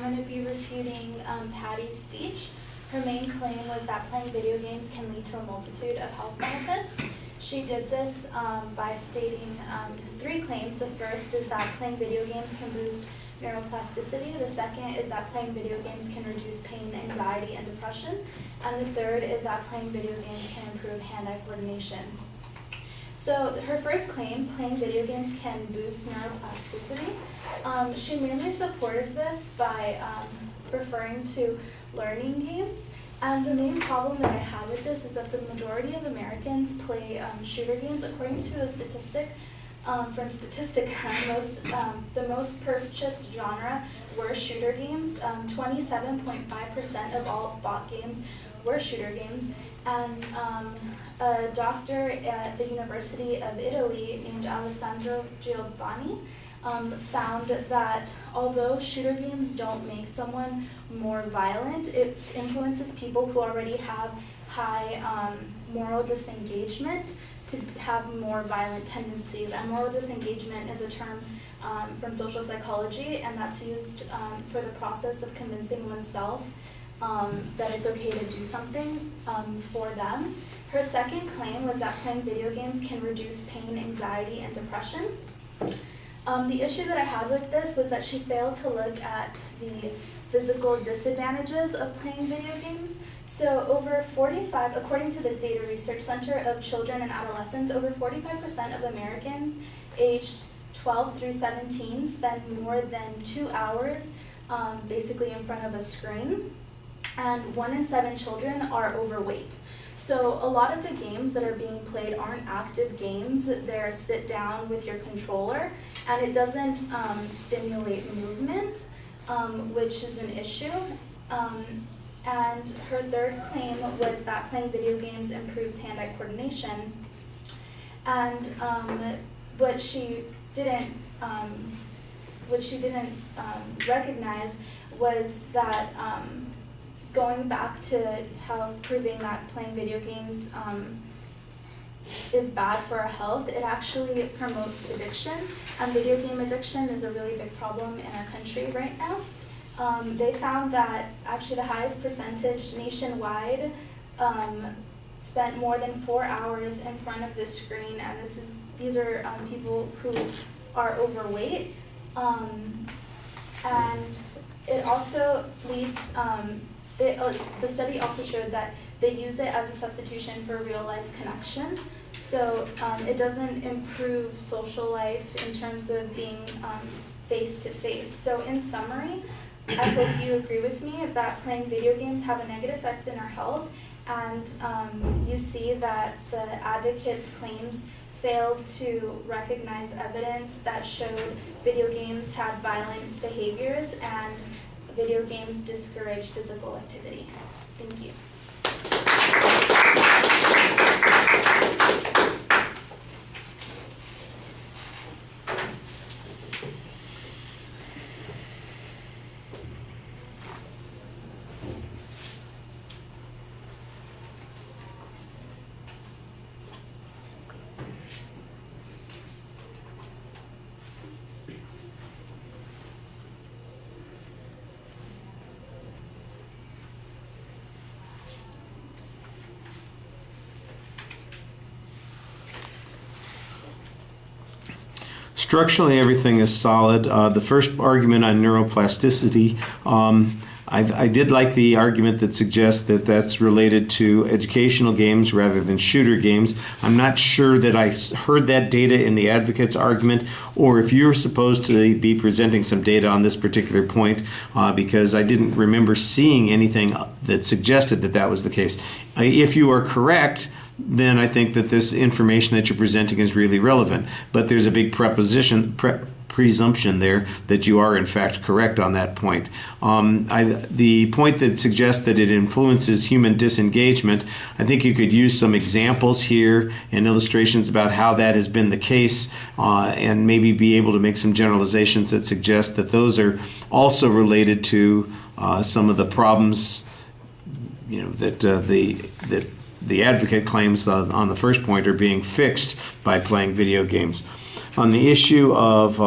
going to be refuting Patty's speech. Her main claim was that playing video games can lead to a multitude of health benefits. She did this by stating 3 claims. The first is that playing video games can boost neuroplasticity. The second is that playing video games can reduce pain, anxiety, and depression. And the third is that playing video games can improve hand-eye coordination. So her first claim, playing video games can boost neuroplasticity. She mainly supported this by referring to learning games. And the main problem that I have with this is that the majority of Americans play shooter games. According to a statistic from Statistica, the most purchased genre were shooter games. 27.5% of all bought games were shooter games. And a doctor at the University of Italy named Alessandro Giovanni found that although shooter games don't make someone more violent, it influences people who already have high moral disengagement to have more violent tendencies. And moral disengagement is a term from social psychology, and that's used for the process of convincing oneself that it's okay to do something for them. Her second claim was that playing video games can reduce pain, anxiety, and depression. The issue that I had with this was that she failed to look at the physical disadvantages of playing video games. So according to the Data Research Center of Children and Adolescents, over 45% of Americans aged 12 through 17 spend more than 2 hours basically in front of a screen, and 1 in 7 children are overweight. So a lot of the games that are being played aren't active games. They're sit down with your controller, and it doesn't stimulate movement, which is an issue. And her third claim was that playing video games improves hand-eye coordination. And what she didn't recognize was that going back to how proving that playing video games is bad for our health, it actually promotes addiction, and video game addiction is a really big problem in our country right now. They found that actually the highest percentage nationwide spent more than 4 hours in front of the screen, and these are people who are overweight, and it also leads. The study also showed that they use it as a substitution for real-life connection. So it doesn't improve social life in terms of being face-to-face. So in summary, I hope you agree with me that playing video games have a negative effect in our health, and you see that the advocates' claims failed to recognize evidence that showed video games had violent behaviors and video games discourage physical activity. Thank you. Structurally, everything is solid. The first argument on neuroplasticity, I did like the argument that suggests that that's related to educational games rather than shooter games. I'm not sure that I heard that data in the advocate's argument, or if you're supposed to be presenting some data on this particular point, because I didn't remember seeing anything that suggested that that was the case. If you are correct, then I think that this information that you're presenting is really relevant. But there's a big presumption there that you are in fact correct on that point. The point that suggests that it influences human disengagement, I think you could use some examples here and illustrations about how that has been the case, and maybe be able to make some generalizations that suggest that those are also related to some of the problems, that the advocate claims on the first point are being fixed by playing video games. On the issue of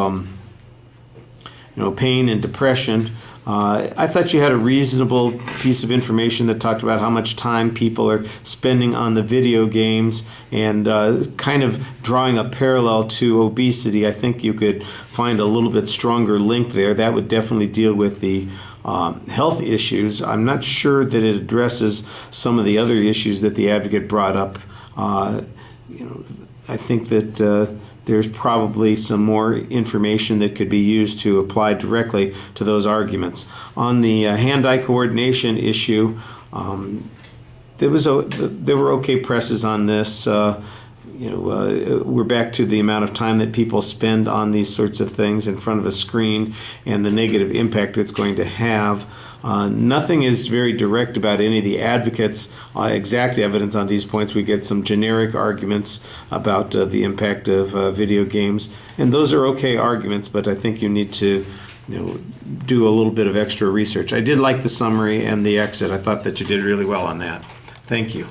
pain and depression, I thought you had a reasonable piece of information that talked about how much time people are spending on the video games and kind of drawing a parallel to obesity. I think you could find a little bit stronger link there. That would definitely deal with the health issues. I'm not sure that it addresses some of the other issues that the advocate brought up. I think that there's probably some more information that could be used to apply directly to those arguments. On the hand-eye coordination issue, there were okay presses on this. We're back to the amount of time that people spend on these sorts of things in front of a screen and the negative impact it's going to have. Nothing is very direct about any of the advocates' exact evidence on these points. We get some generic arguments about the impact of video games, and those are okay arguments, but I think you need to do a little bit of extra research. I did like the summary and the exit. I thought that you did really well on that. Thank you.